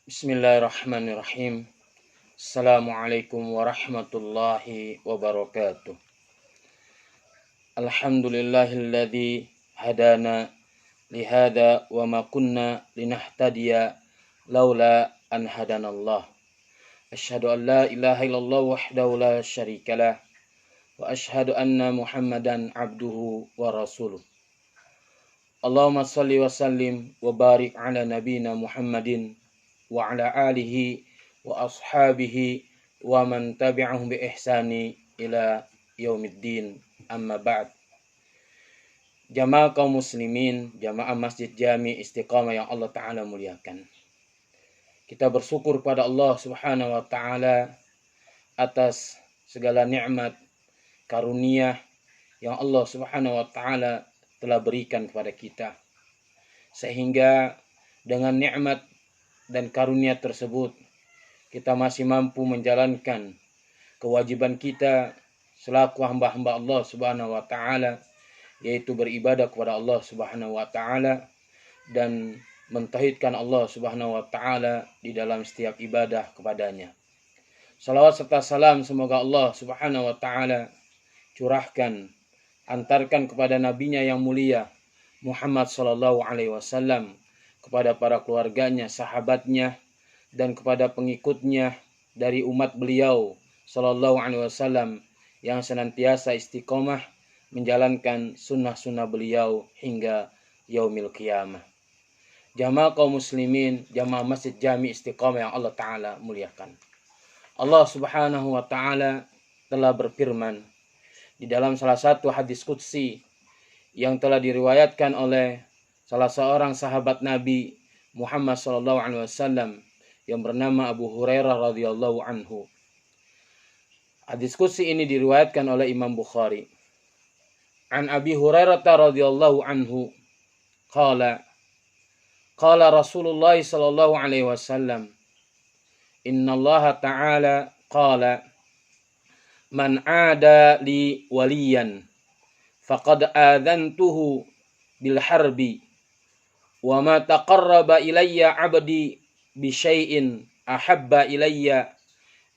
Bismillahirrahmanirrahim. Assalamualaikum warahmatullahi wabarakatuh. Alhamdulillahilladzi hadana lihada wa ma kunna linahtadiya laula an hadanallah. Asyhadu an la ilaha illallah wahdahu la syarikalah wa asyhadu anna Muhammadan abduhu wa rasuluh. Allahumma salli wa sallim wa barik ala nabina Muhammadin wa ala alihi wa ashabihi wa man tabi'ahum bi ihsani ila yaumiddin, amma ba'd. Jamaah kaum muslimin, jamaah Masjid Jami Istiqamah yang Allah Ta'ala muliakan, kita bersyukur pada Allah Subhanahu wa Ta'ala atas segala nikmat karunia yang Allah Subhanahu wa Ta'ala telah berikan kepada kita, sehingga dengan nikmat dan karunia tersebut kita masih mampu menjalankan kewajiban kita selaku hamba-hamba Allah Subhanahu wa Ta'ala, yaitu beribadah kepada Allah Subhanahu wa Ta'ala dan mentauhidkan Allah Subhanahu wa Ta'ala di dalam setiap ibadah kepadanya. Salawat serta salam semoga Allah Subhanahu wa Ta'ala curahkan, antarkan kepada nabinya yang mulia Muhammad sallallahu alaihi wasallam, kepada para keluarganya, sahabatnya, dan kepada pengikutnya dari umat beliau sallallahu alaihi wasallam yang senantiasa istiqomah menjalankan sunnah-sunnah beliau hingga yaumil qiyamah. Jamaah kaum muslimin, jamaah Masjid Jami Istiqamah yang Allah Ta'ala muliakan, Allah Subhanahu wa Ta'ala telah berfirman di dalam salah satu hadis qudsi yang telah diriwayatkan oleh salah seorang sahabat Nabi Muhammad sallallahu alaihi wasallam yang bernama Abu Hurairah radhiyallahu anhu. Hadis qudsi ini diriwayatkan oleh Imam Bukhari. An Abi Hurairah radhiyallahu anhu qala Rasulullah sallallahu alaihi wasallam, innallaha ta'ala qala man 'ada li waliyan faqad adantuhu bil harbi wa ma taqarraba ilayya 'abdi bi syai'in ahabba ilayya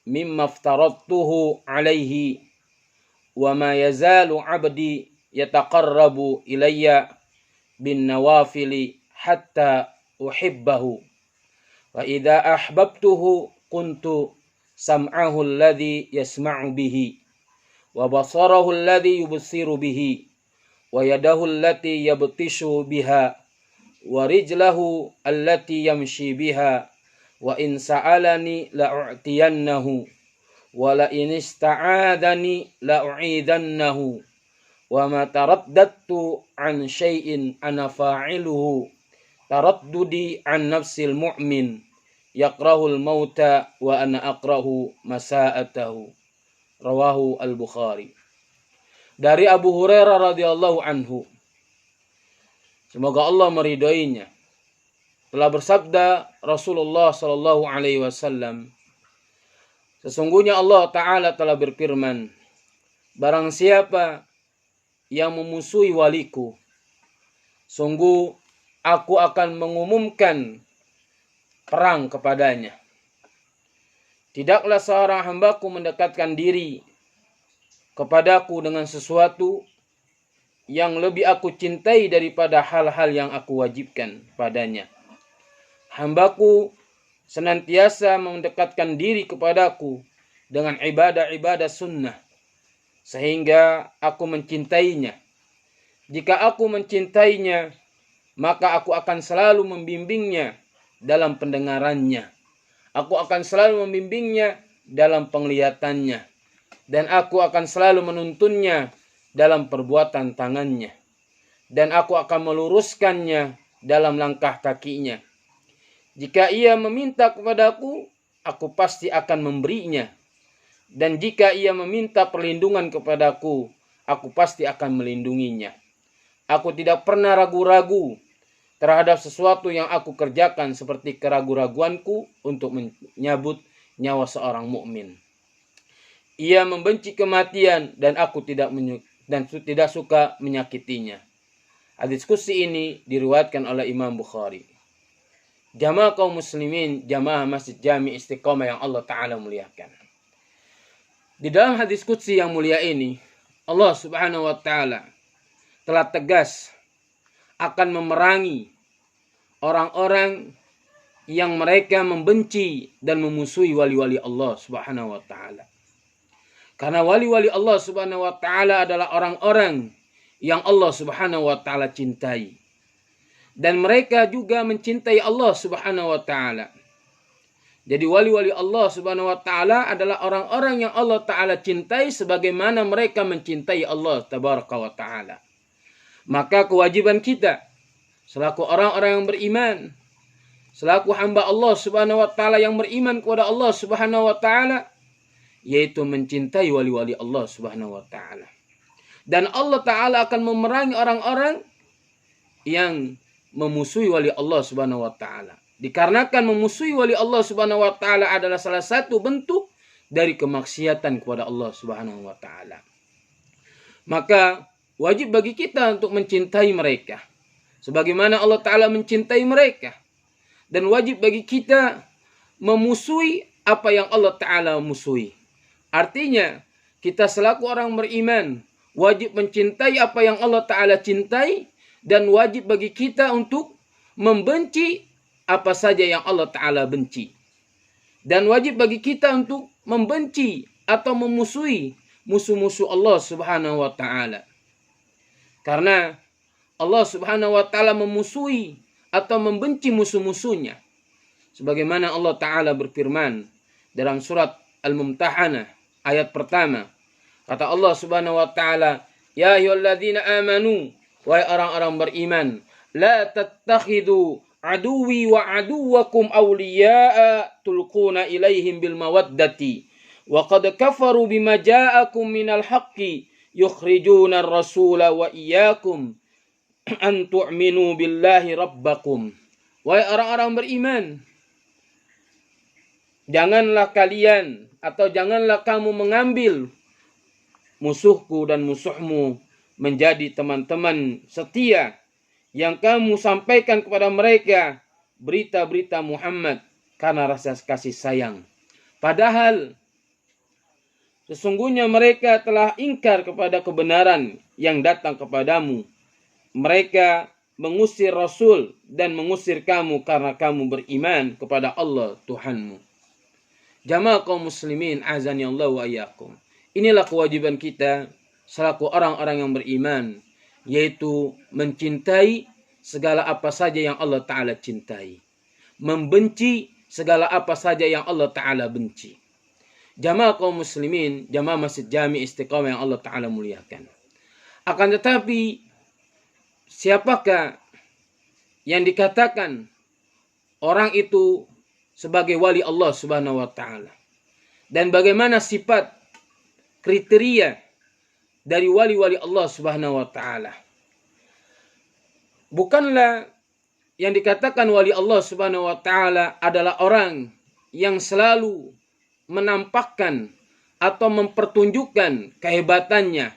mimma aftaradtuhu 'alaihi wa ma yazalu 'abdi yataqarrabu ilayya bin nawafili hatta uhibbahu wa idza ahbabtuhu kuntu sam'ahu alladhi yasma'u bihi wa basarahu alladhi yubsiru bihi wa yadahu allati yabtishu biha wa rijlahu allati yamshi biha wa in sa'alani la'u'tiyannahu wa la in ista'adani la'u'idannahu wa ma taraddadtu an syai'in ana fa'iluhu taraddudi an nafsil mu'min yaqrahul mauta wa ana aqrahu masa'atahu. Rawahu al-Bukhari. Dari Abu Hurairah radhiyallahu anhu, semoga Allah meridhoinya, telah bersabda Rasulullah sallallahu alaihi wasallam, sesungguhnya Allah Ta'ala telah berfirman, barang siapa yang memusuhi waliku, sungguh aku akan mengumumkan perang kepadanya. Tidaklah seorang hambaku mendekatkan diri kepadaku dengan sesuatu yang lebih aku cintai daripada hal-hal yang aku wajibkan padanya. Hambaku senantiasa mendekatkan diri kepadaku dengan ibadah-ibadah sunnah, sehingga aku mencintainya. Jika aku mencintainya, maka aku akan selalu membimbingnya dalam pendengarannya. Aku akan selalu membimbingnya dalam penglihatannya. Dan aku akan selalu menuntunnya dalam perbuatan tangannya. Dan aku akan meluruskannya dalam langkah kakinya. Jika ia meminta kepadaku, aku pasti akan memberinya. Dan jika ia meminta perlindungan kepadaku, aku pasti akan melindunginya. Aku tidak pernah ragu-ragu terhadap sesuatu yang aku kerjakan seperti keraguan-raguanku untuk menyabut nyawa seorang mukmin. Ia membenci kematian dan aku tidak suka menyakitinya. Hadis qudsi ini diriwayatkan oleh Imam Bukhari. Jamaah kaum muslimin, jamaah Masjid Jami Istiqomah yang Allah Ta'ala muliakan. Di dalam hadis qudsi yang mulia ini, Allah Subhanahu wa Ta'ala telah tegas akan memerangi orang-orang yang mereka membenci dan memusuhi wali-wali Allah Subhanahu wa Ta'ala. Karena wali-wali Allah Subhanahu wa Ta'ala adalah orang-orang yang Allah Subhanahu wa Ta'ala cintai. Dan mereka juga mencintai Allah Subhanahu wa Ta'ala. Jadi wali-wali Allah Subhanahu wa Ta'ala adalah orang-orang yang Allah Ta'ala cintai sebagaimana mereka mencintai Allah Tabaraka wa Ta'ala. Maka kewajiban kita selaku orang-orang yang beriman, selaku hamba Allah Subhanahu wa Ta'ala yang beriman kepada Allah Subhanahu wa Ta'ala, yaitu mencintai wali-wali Allah Subhanahu wa Ta'ala. Dan Allah Ta'ala akan memerangi orang-orang yang memusuhi wali Allah Subhanahu wa Ta'ala. Dikarenakan memusuhi wali Allah Subhanahu wa Ta'ala adalah salah satu bentuk dari kemaksiatan kepada Allah Subhanahu wa Ta'ala. Maka wajib bagi kita untuk mencintai mereka sebagaimana Allah Ta'ala mencintai mereka. Dan wajib bagi kita memusuhi apa yang Allah Ta'ala musuhi. Artinya kita selaku orang beriman wajib mencintai apa yang Allah Ta'ala cintai. Dan wajib bagi kita untuk membenci apa saja yang Allah Ta'ala benci. Dan wajib bagi kita untuk membenci atau memusuhi musuh-musuh Allah Subhanahu wa Ta'ala. Karena Allah Subhanahu wa Ta'ala memusuhi atau membenci musuh-musuhnya. Sebagaimana Allah Ta'ala berfirman dalam surat Al-Mumtahanah ayat pertama. Kata Allah Subhanahu wa Ta'ala, "Ya ayyuhalladzina amanu," wahai orang-orang beriman, "la tattakhidu aduwi wa aduwakum awliya'a tulquna ilaihim bil mawaddati wa qad kafaru bima ja'akum minal haqqi yukhrijuna ar-rasula wa iyyakum an tu'minu billahi rabbakum." Wahai orang-orang beriman, janganlah kalian atau janganlah kamu mengambil musuhku dan musuhmu menjadi teman-teman setia yang kamu sampaikan kepada mereka berita-berita Muhammad karena rasa kasih sayang. Padahal sesungguhnya mereka telah ingkar kepada kebenaran yang datang kepadamu. Mereka mengusir Rasul dan mengusir kamu karena kamu beriman kepada Allah Tuhanmu. Jamaah kaum muslimin azani Allah wa iyyakum. Inilah kewajiban kita selaku orang-orang yang beriman, yaitu mencintai segala apa saja yang Allah Ta'ala cintai, membenci segala apa saja yang Allah Ta'ala benci. Jamaah kaum muslimin, jamaah Masjid Jami Istiqomah yang Allah Ta'ala muliakan. Akan tetapi, siapakah yang dikatakan orang itu sebagai wali Allah Subhanahu wa Ta'ala? Dan bagaimana sifat kriteria dari wali-wali Allah Subhanahu wa Ta'ala? Bukanlah yang dikatakan wali Allah Subhanahu wa Ta'ala adalah orang yang selalu menampakkan atau mempertunjukkan kehebatannya,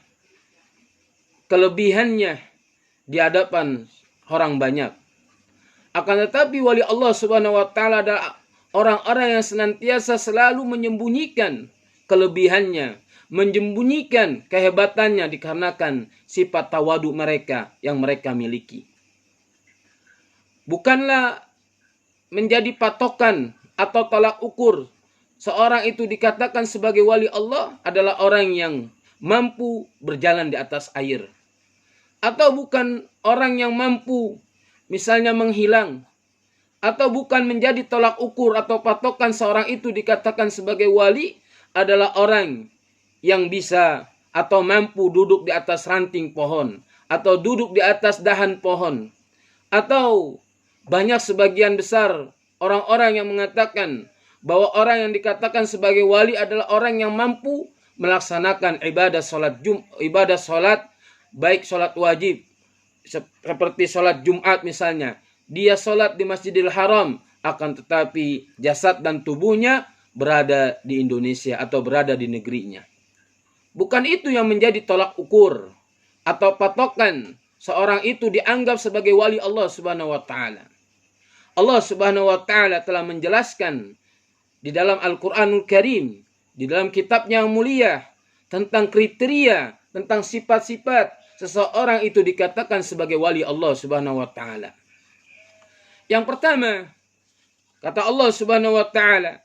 kelebihannya di hadapan orang banyak. Akan tetapi wali Allah Subhanahu wa Ta'ala adalah orang-orang yang senantiasa selalu menyembunyikan kelebihannya, menyembunyikan kehebatannya dikarenakan sifat tawadu mereka yang mereka miliki. Bukanlah menjadi patokan atau tolak ukur seorang itu dikatakan sebagai wali Allah adalah orang yang mampu berjalan di atas air. Atau bukan orang yang mampu misalnya menghilang. Atau bukan menjadi tolak ukur atau patokan seorang itu dikatakan sebagai wali adalah orang yang bisa atau mampu duduk di atas ranting pohon. Atau duduk di atas dahan pohon. Atau banyak sebagian besar orang-orang yang mengatakan bahwa orang yang dikatakan sebagai wali adalah orang yang mampu melaksanakan ibadah salat baik salat wajib seperti salat Jumat misalnya. Dia salat di Masjidil Haram akan tetapi jasad dan tubuhnya berada di Indonesia atau berada di negerinya. Bukan itu yang menjadi tolak ukur atau patokan seorang itu dianggap sebagai wali Allah Subhanahu wa Ta'ala. Allah Subhanahu wa taala telah menjelaskan di dalam Al-Qur'anul Karim, di dalam kitabnya yang mulia, tentang kriteria, tentang sifat-sifat seseorang itu dikatakan sebagai wali Allah Subhanahu wa taala. Yang pertama, kata Allah Subhanahu wa taala,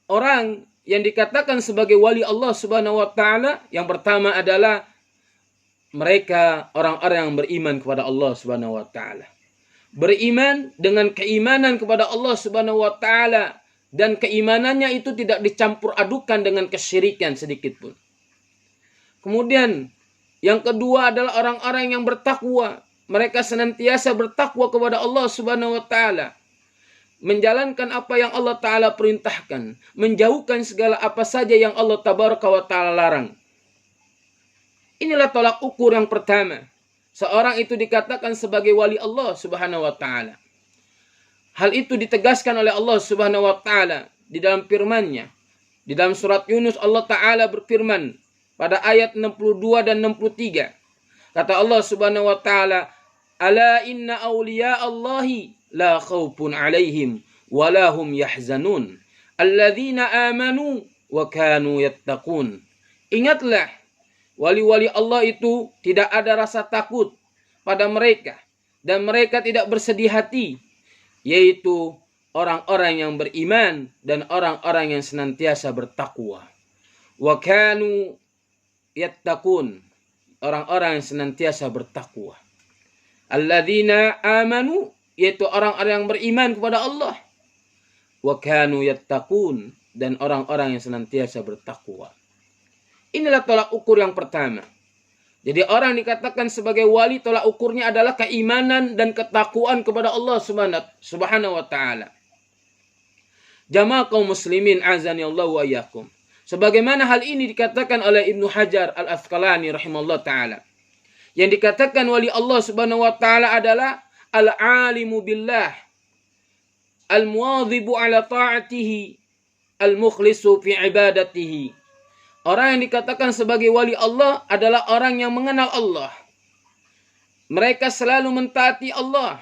orang yang dikatakan sebagai wali Allah Subhanahu wa taala yang pertama adalah mereka orang-orang yang beriman kepada Allah Subhanahu wa taala. Beriman dengan keimanan kepada Allah Subhanahu wa taala, dan keimanannya itu tidak dicampur adukan dengan kesyirikan sedikit pun. Kemudian yang kedua adalah orang-orang yang bertakwa. Mereka senantiasa bertakwa kepada Allah Subhanahu wa taala, menjalankan apa yang Allah taala perintahkan, menjauhkan segala apa saja yang Allah tabaraka wa taala larang. Inilah tolak ukur yang pertama. Seorang itu dikatakan sebagai wali Allah Subhanahu wa taala. Hal itu ditegaskan oleh Allah Subhanahu wa taala di dalam firman-Nya. Di dalam surat Yunus Allah taala berfirman pada ayat 62 dan 63. Kata Allah Subhanahu wa taala, "Ala inna awliya Allahi la khaufun 'alaihim wa la hum yahzanun. Alladzina amanu wa kanu yattaqun." Ingatlah, wali-wali Allah itu tidak ada rasa takut pada mereka dan mereka tidak bersedih hati, yaitu orang-orang yang beriman dan orang-orang yang senantiasa bertakwa. Wa kanu yattaqun, orang-orang yang senantiasa bertakwa. Alladzina amanu, yaitu orang-orang yang beriman kepada Allah. Wa kanu yattaqun, dan orang-orang yang senantiasa bertakwa. Inilah tolak ukur yang pertama. Jadi orang dikatakan sebagai wali, tolak ukurnya adalah keimanan dan ketakwaan kepada Allah Subhanahu wa taala. Jamaah kaum muslimin azani Allah wa iyyakum. Sebagaimana hal ini dikatakan oleh Ibnu Hajar Al-Asqalani rahimahullah taala. Yang dikatakan wali Allah Subhanahu wa taala adalah al-alimu billah, al-muwadhibu ala ta'atihi, al-mukhlisu fi ibadatihi. Orang yang dikatakan sebagai wali Allah adalah orang yang mengenal Allah. Mereka selalu mentaati Allah.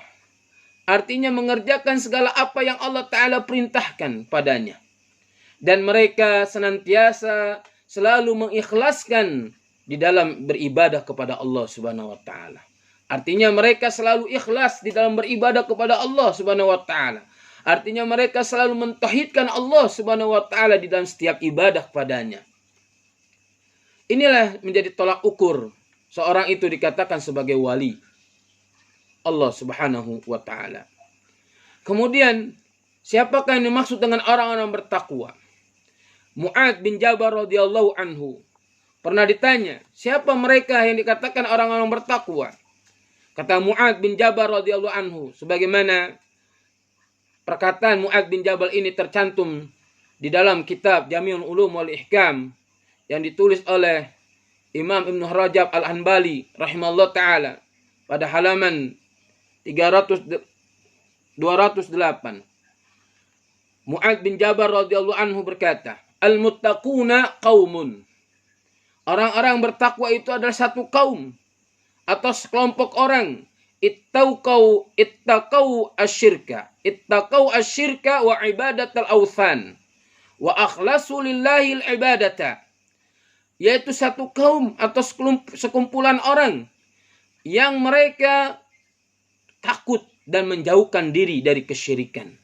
Artinya mengerjakan segala apa yang Allah Ta'ala perintahkan padanya. Dan mereka senantiasa selalu mengikhlaskan di dalam beribadah kepada Allah Subhanahu wa Ta'ala. Artinya mereka selalu ikhlas di dalam beribadah kepada Allah Subhanahu wa Ta'ala. Artinya mereka selalu mentauhidkan Allah Subhanahu wa Ta'ala di dalam setiap ibadah padanya. Inilah menjadi tolak ukur seorang itu dikatakan sebagai wali Allah Subhanahu wa taala. Kemudian, siapakah yang dimaksud dengan orang-orang bertakwa? Mu'ad bin Jabal radhiyallahu anhu pernah ditanya, siapa mereka yang dikatakan orang-orang bertakwa? Kata Mu'ad bin Jabal radhiyallahu anhu, sebagaimana perkataan Mu'ad bin Jabal ini tercantum di dalam kitab Jami'ul Ulum wal Ihkam yang ditulis oleh Imam Ibnu Rajab Al-Hanbali rahimahullah ta'ala pada halaman 208. Mu'ad bin Jabal radhiyallahu anhu berkata, "Al-muttaquna qaumun." Orang-orang bertakwa itu adalah satu kaum atau sekelompok orang. Ittaqau asyirka wa ibadatal awthan wa akhlasu lillahi al-ibadata. Yaitu satu kaum atau sekumpulan orang yang mereka takut dan menjauhkan diri dari kesyirikan.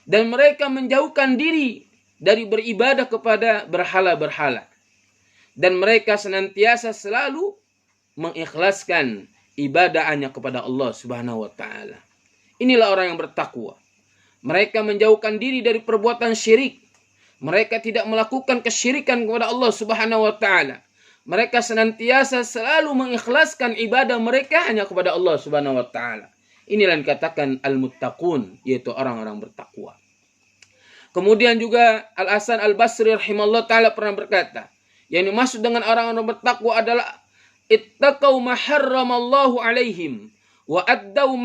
Dan mereka menjauhkan diri dari beribadah kepada berhala-berhala. Dan mereka senantiasa selalu mengikhlaskan ibadahnya kepada Allah Subhanahu wa taala. Inilah orang yang bertakwa. Mereka menjauhkan diri dari perbuatan syirik. Mereka tidak melakukan kesyirikan kepada Allah Subhanahu wa taala. Mereka senantiasa selalu mengikhlaskan ibadah mereka hanya kepada Allah Subhanahu wa taala. Inilah yang dikatakan al-muttaqun, yaitu orang-orang bertakwa. Kemudian juga Al-Hasan Al-Basri rahimahullah taala pernah berkata, yang dimaksud dengan orang-orang bertakwa adalah ittaqau ma harramallahu alaihim wa addau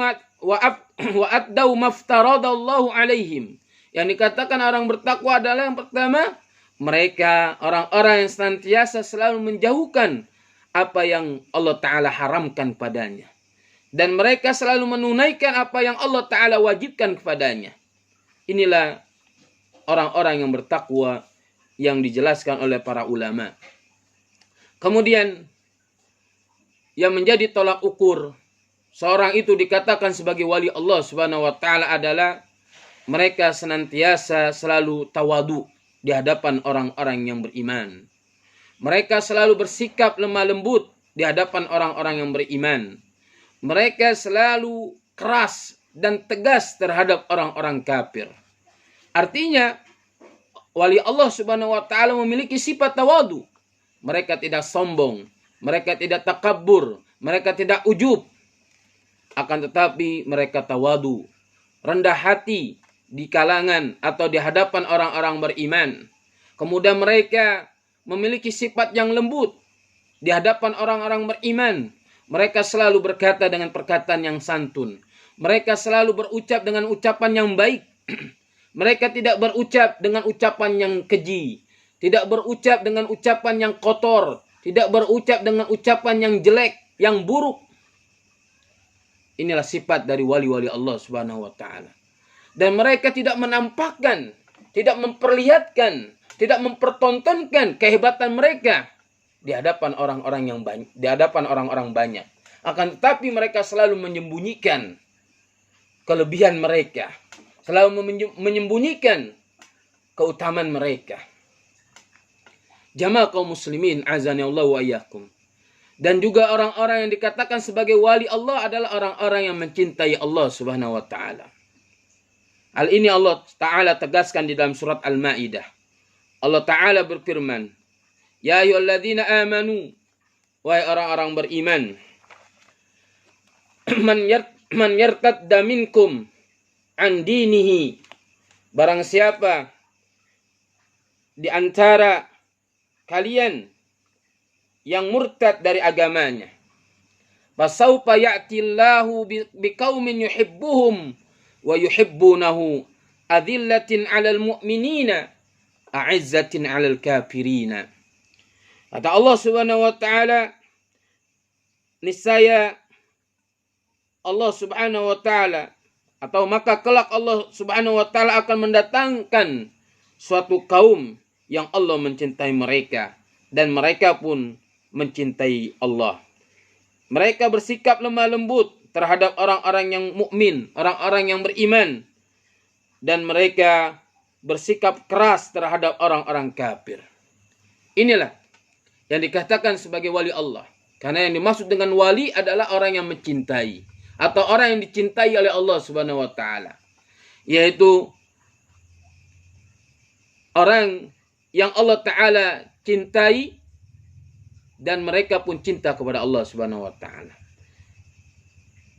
maftaradallahu alaihim. Yang dikatakan orang bertakwa adalah yang pertama, mereka orang-orang yang senantiasa selalu menjauhkan apa yang Allah Ta'ala haramkan padanya. dan mereka selalu menunaikan apa yang Allah Ta'ala wajibkan kepadanya. Inilah orang-orang yang bertakwa yang dijelaskan oleh para ulama. Kemudian yang menjadi tolak ukur seorang itu dikatakan sebagai wali Allah Subhanahu wa taala adalah mereka senantiasa selalu tawadu di hadapan orang-orang yang beriman. Mereka selalu bersikap lemah lembut di hadapan orang-orang yang beriman. Mereka selalu keras dan tegas terhadap orang-orang kafir. Artinya, wali Allah Subhanahu wa taala memiliki sifat tawadu. Mereka tidak sombong, mereka tidak takabur, mereka tidak ujub. Akan tetapi mereka tawadu, rendah hati di kalangan atau di hadapan orang-orang beriman. Kemudian mereka memiliki sifat yang lembut di hadapan orang-orang beriman. Mereka selalu berkata dengan perkataan yang santun. Mereka selalu berucap dengan ucapan yang baik. Mereka tidak berucap dengan ucapan yang keji. Tidak berucap dengan ucapan yang kotor. Tidak berucap dengan ucapan yang jelek, yang buruk. Inilah sifat dari wali-wali Allah Subhanahu wa taala. Dan mereka tidak menampakkan, tidak memperlihatkan, tidak mempertontonkan kehebatan mereka di hadapan orang-orang yang banyak, di hadapan orang-orang banyak. Akan tetapi mereka selalu menyembunyikan kelebihan mereka, selalu menyembunyikan keutamaan mereka. Jamaah kaum muslimin azani Allah wa iyyakum. Dan juga orang-orang yang dikatakan sebagai wali Allah adalah orang-orang yang mencintai Allah Subhanahu wa taala. Hal ini Allah Ta'ala tegaskan di dalam surat Al-Ma'idah. Allah Ta'ala berfirman, Ya ayyuhalladzina amanu, wahai orang-orang beriman, man yartadda minkum an dinihi, barang siapa di antara kalian yang murtad dari agamanya, fasaufa ya'tillahu biqaumin yuhibbuhum wa yuhibbunahu adillatin 'alal mu'minina a'izzatin 'alal kafirina. Kata Allah Subhanahu wa taala, niscaya Allah Subhanahu wa taala atau maka kelak Allah Subhanahu wa taala akan mendatangkan suatu kaum yang Allah mencintai mereka dan mereka pun mencintai Allah. Mereka bersikap lemah lembut terhadap orang-orang yang mukmin, orang-orang yang beriman, dan mereka bersikap keras terhadap orang-orang kafir. Inilah yang dikatakan sebagai wali Allah. Karena yang dimaksud dengan wali adalah orang yang mencintai atau orang yang dicintai oleh Allah Subhanahu wa taala, yaitu orang yang Allah Ta'ala cintai dan mereka pun cinta kepada Allah Subhanahu wa taala.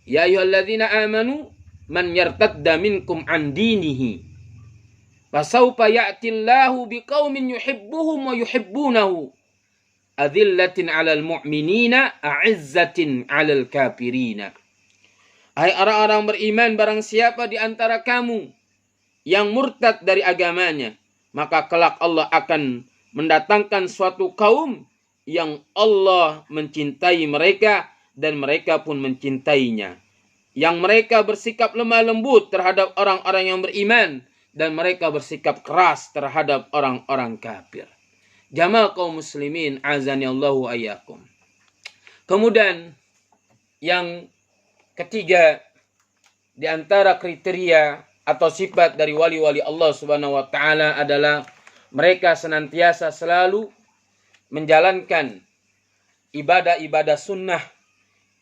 Ya ayyuhalladzina amanu man yartadda minkum an dinihi fasawfa ya'tillahu biqaumin yuhibbuhum wa yuhibbunahu adillatin 'alal mu'minina a'izzatin 'alal kafirina. Hai orang-orang beriman, barang siapa di antara kamu yang murtad dari agamanya, maka kelak Allah akan mendatangkan suatu kaum yang Allah mencintai mereka dan mereka pun mencintainya. Yang mereka bersikap lemah lembut terhadap orang-orang yang beriman dan mereka bersikap keras terhadap orang-orang kafir. Jamaah kaum muslimin azani Allahu ayyakum. Kemudian yang ketiga di antara kriteria atau sifat dari wali-wali Allah Subhanahu wa taala adalah mereka senantiasa selalu menjalankan ibadah-ibadah sunnah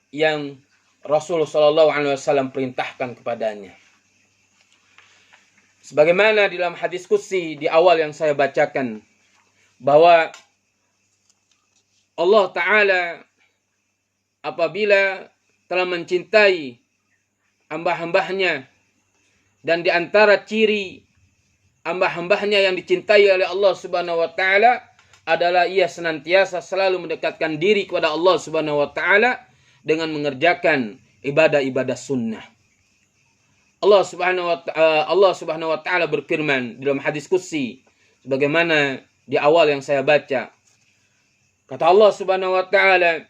yang Rasul sallallahu alaihi wasallam perintahkan kepadanya. Sebagaimana di dalam hadis qudsi di awal yang saya bacakan, bahwa Allah Ta'ala apabila telah mencintai hamba-hambanya, dan di antara ciri hamba-hambanya yang dicintai oleh Allah Subhanahu wa taala adalah ia senantiasa selalu mendekatkan diri kepada Allah Subhanahu wa taala dengan mengerjakan ibadah-ibadah sunnah. Allah Subhanahu wa taala berfirman di dalam hadis qudsi sebagaimana di awal yang saya baca. Kata Allah Subhanahu wa taala,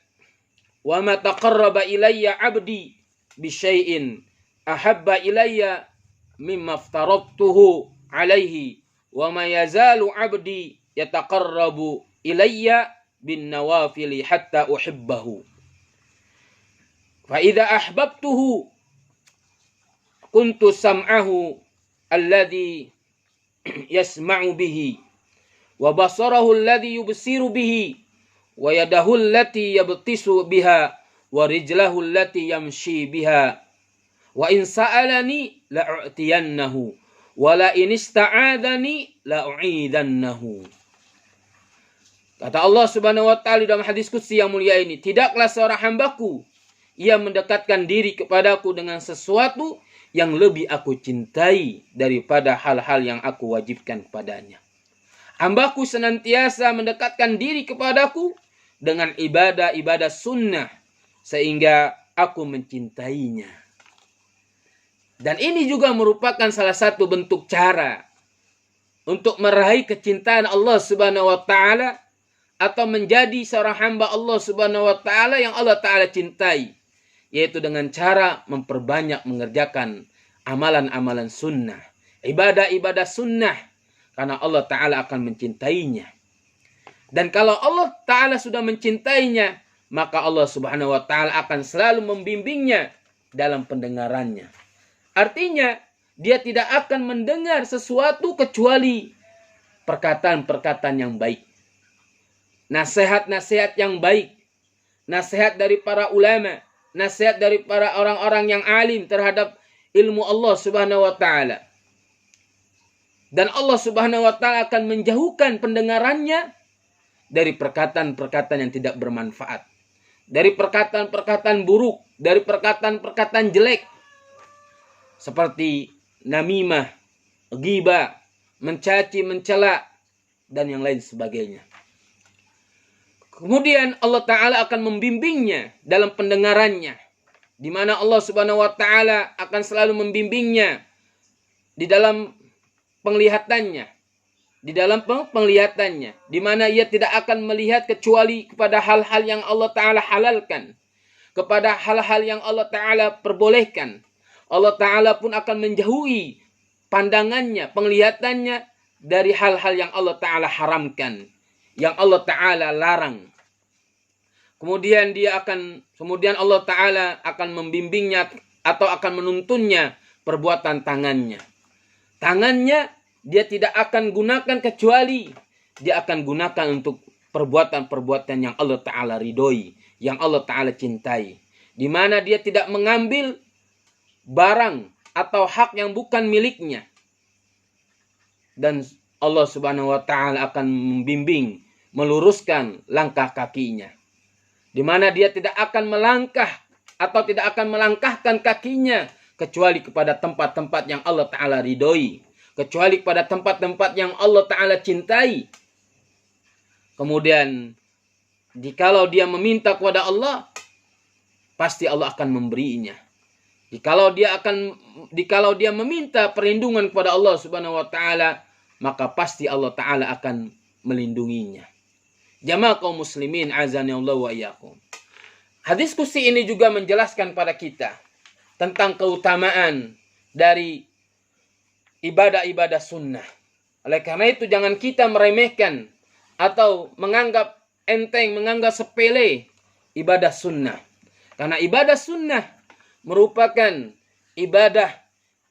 "Wa ma taqarraba ilayya 'abdi bisyai'in ahabba ilayya mimma aftaradtuhu alaihi wa ma yazalu 'abdi yataqarrabu ilayya bin nawafili hatta uhibbahu. Fa idza ahbabtuhu kuntu sam'ahu alladhi yasma'u bihi wa basarahu alladhi yubsiru bihi wa yadahu allati yabtisu biha wa rijlahu allati yamshi biha wa in sa'alani la'u'tiyannahu wa la in ista'adani la'u'idannahu. Kata Allah Subhanahu wa taala dalam hadis qudsi yang mulia ini, tidaklah seorang hambaku ia mendekatkan diri kepadaku dengan sesuatu yang lebih aku cintai daripada hal-hal yang aku wajibkan kepadanya. Hambaku senantiasa mendekatkan diri kepadaku dengan ibadah-ibadah sunnah sehingga aku mencintainya. Dan ini juga merupakan salah satu bentuk cara untuk meraih kecintaan Allah Subhanahu wa taala atau menjadi seorang hamba Allah Subhanahu wa taala yang Allah taala cintai, yaitu dengan cara memperbanyak mengerjakan amalan-amalan sunnah, ibadah-ibadah sunnah, karena Allah taala akan mencintainya. Dan kalau Allah taala sudah mencintainya, maka Allah Subhanahu wa taala akan selalu membimbingnya dalam pendengarannya. Artinya, dia tidak akan mendengar sesuatu kecuali perkataan-perkataan yang baik, nasihat-nasihat yang baik, nasihat dari para ulama, nasihat dari para orang-orang yang alim terhadap ilmu Allah Subhanahu wa taala. Dan Allah Subhanahu wa taala akan menjauhkan pendengarannya dari perkataan-perkataan yang tidak bermanfaat, dari perkataan-perkataan buruk, dari perkataan-perkataan jelek seperti namimah, ghibah, mencaci, mencela, dan yang lain sebagainya. Kemudian Allah Ta'ala akan membimbingnya dalam pendengarannya, di mana Allah Subhanahu wa taala akan selalu membimbingnya di dalam penglihatannya, di mana ia tidak akan melihat kecuali kepada hal-hal yang Allah Ta'ala halalkan, kepada hal-hal yang Allah Ta'ala perbolehkan. Allah Ta'ala pun akan menjauhi pandangannya, penglihatannya dari hal-hal yang Allah Ta'ala haramkan, yang Allah Ta'ala larang. Kemudian Allah Ta'ala akan membimbingnya atau akan menuntunnya perbuatan tangannya. Tangannya dia tidak akan gunakan kecuali dia akan gunakan untuk perbuatan-perbuatan yang Allah Ta'ala ridhoi, yang Allah Ta'ala cintai. Di mana dia tidak mengambil barang atau hak yang bukan miliknya. Dan Allah Subhanahu wa taala akan membimbing, meluruskan langkah kakinya, di mana dia tidak akan melangkah atau tidak akan melangkahkan kakinya kecuali kepada tempat-tempat yang Allah Ta'ala ridhoi, kecuali kepada tempat-tempat yang Allah Ta'ala cintai. Kemudian jikalau dia meminta kepada Allah, pasti Allah akan memberinya. Jikalau dia meminta perlindungan kepada Allah Subhanahu wa taala, maka pasti Allah Ta'ala akan melindunginya. Jamaah kaum muslimin azani Allah wa iyyakum. Hadis qudsi ini juga menjelaskan pada kita tentang keutamaan dari ibadah-ibadah sunnah. Oleh karena itu jangan kita meremehkan atau menganggap enteng, menganggap sepele ibadah sunnah. Karena ibadah sunnah merupakan ibadah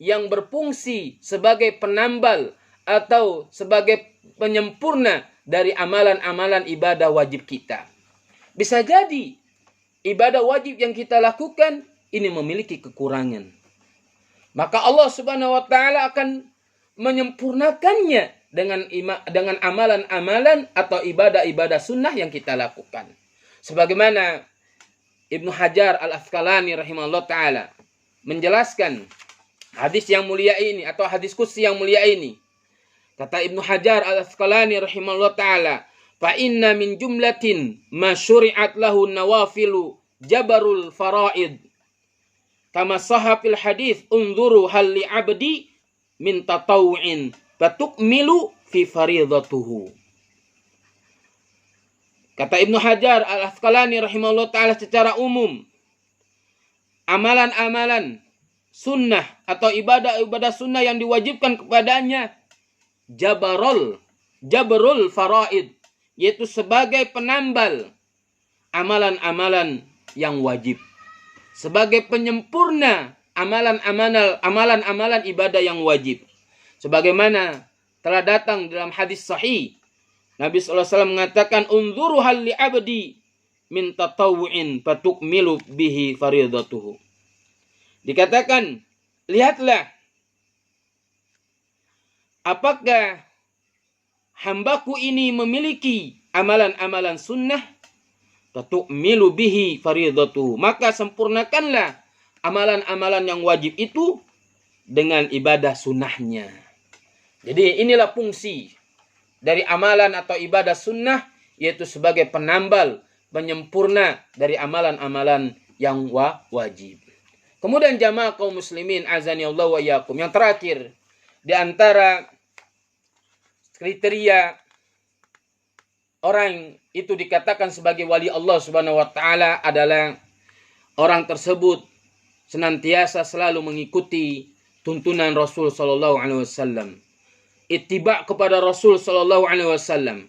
yang berfungsi sebagai penambal atau sebagai penyempurna dari amalan-amalan ibadah wajib kita. Bisa jadi ibadah wajib yang kita lakukan ini memiliki kekurangan. Maka Allah Subhanahu wa taala akan menyempurnakannya dengan amalan-amalan atau ibadah-ibadah sunnah yang kita lakukan. Sebagaimana Ibnu Hajar Al-Asqalani rahimahullah ta'ala menjelaskan hadis yang mulia ini atau hadis qudsi yang mulia ini. Kata Ibnu Hajar Al-Asqalani rahimahullah ta'ala, fa inna min jumlatin ma syuri'at lahu nawafilu jabarul faraid. Kama sahafil hadis unzuru hal li abdi min tatawu'in fatukmilu fi faridatuhu. Kata Ibnu Hajar Al-Asqalani rahimahullah ta'ala secara umum, amalan-amalan sunnah atau ibadah-ibadah sunnah yang diwajibkan kepadanya jabarul faraid, yaitu sebagai penambal amalan-amalan yang wajib, sebagai penyempurna amalan-amalan ibadah yang wajib. Sebagaimana telah datang dalam hadis sahih, Nabi SAW mengatakan, unzuru hal li abdi min tatawu'in fatukmilu bihi faridatuhu. Dikatakan, lihatlah apakah hambaku ini memiliki amalan-amalan sunnah, fatukmilu bihi faridatuhu, maka sempurnakanlah amalan-amalan yang wajib itu dengan ibadah sunnahnya. Jadi inilah fungsi dari amalan atau ibadah sunnah, yaitu sebagai penambal, penyempurna dari amalan-amalan yang wajib. Kemudian jamaah kaum muslimin azani Allah wa iyyakum, yang terakhir di antara kriteria orang itu dikatakan sebagai wali Allah Subhanahu wa taala adalah orang tersebut senantiasa selalu mengikuti tuntunan Rasul sallallahu alaihi wasallam. Ittiba kepada Rasul sallallahu alaihi wasallam.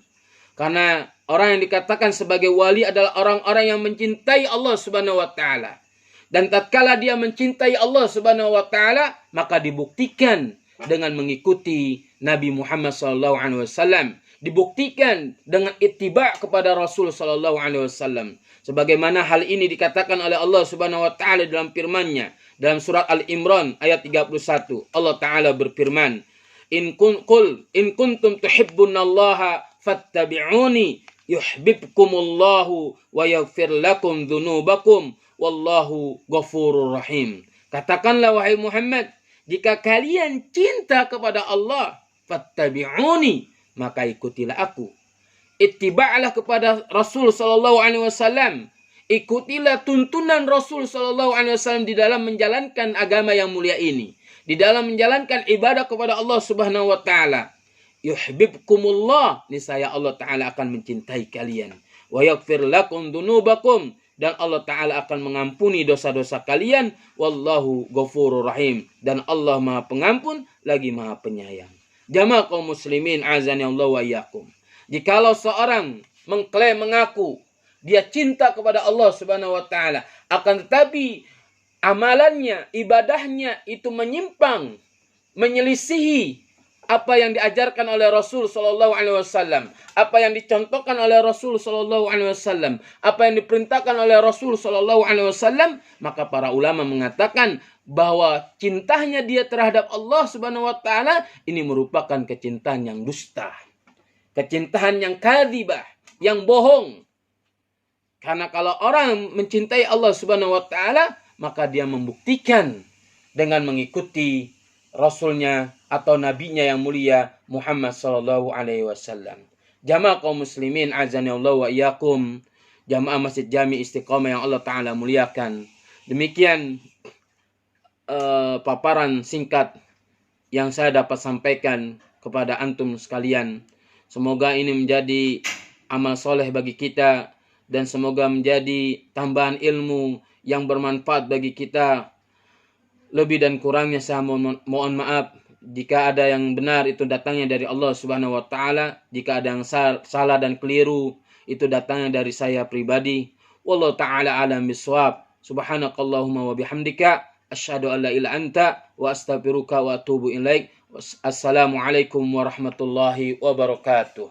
Karena orang yang dikatakan sebagai wali adalah orang-orang yang mencintai Allah Subhanahu wa taala. Dan tatkala dia mencintai Allah Subhanahu wa taala, maka dibuktikan dengan mengikuti Nabi Muhammad sallallahu alaihi wasallam, dibuktikan dengan ittiba kepada Rasul sallallahu alaihi wasallam. Sebagaimana hal ini dikatakan oleh Allah Subhanahu wa taala dalam firman-Nya dalam surat Al-Imran ayat 31. Allah taala berfirman, In kuntum tuhibbunallaha fattabi'uni yuhibbukumullahu wa yaghfir lakum dzunubakum wallahu ghafurur rahim. Katakanlah wahai Muhammad, jika kalian cinta kepada Allah, fattabi'uni, maka ikutilah aku. Ittiba'lah kepada Rasul sallallahu alaihi wasallam. Ikutilah tuntunan Rasul sallallahu alaihi wasallam di dalam menjalankan agama yang mulia ini, di dalam menjalankan ibadah kepada Allah Subhanahu wa taala. Yuhibbukumullah, niscaya Allah taala akan mencintai kalian. Wa yaghfir lakum dzunubakum, dan Allah taala akan mengampuni dosa-dosa kalian. Wallahu ghafurur rahim, dan Allah Maha Pengampun lagi Maha Penyayang. Jamaah kaum muslimin azani Allah wa iyyakum. Jikalau seorang mengklaim mengaku dia cinta kepada Allah Subhanahu wa taala, akan tetapi amalannya, ibadahnya itu menyimpang, menyelisihi apa yang diajarkan oleh Rasul sallallahu alaihi wasallam, apa yang dicontohkan oleh Rasul sallallahu alaihi wasallam, apa yang diperintahkan oleh Rasul sallallahu alaihi wasallam, maka para ulama mengatakan bahwa cintanya dia terhadap Allah Subhanahu wa taala ini merupakan kecintaan yang dusta, kecintaan yang kadzibah, yang bohong. Karena kalau orang mencintai Allah Subhanahu wa taala, maka dia membuktikan dengan mengikuti Rasulnya atau nabinya yang mulia Muhammad sallallahu alaihi wasallam. Jamaah kaum muslimin azani Allah wa iyyakum, jamaah Masjid Jami Istiqamah yang Allah taala muliakan. Demikian paparan singkat yang saya dapat sampaikan kepada antum sekalian. Semoga ini menjadi amal soleh bagi kita, dan semoga menjadi tambahan ilmu yang bermanfaat bagi kita. Lebih dan kurangnya saya mohon maaf. Jika ada yang benar itu datangnya dari Allah Subhanahu wa taala, jika ada yang salah dan keliru itu datangnya dari saya pribadi. Wallahu taala alam bisawab. Subhanakallahumma wa bihamdika asyhadu an la ilaha anta wa astaghfiruka wa atubu ilaik. Assalamualaikum warahmatullahi wabarakatuh.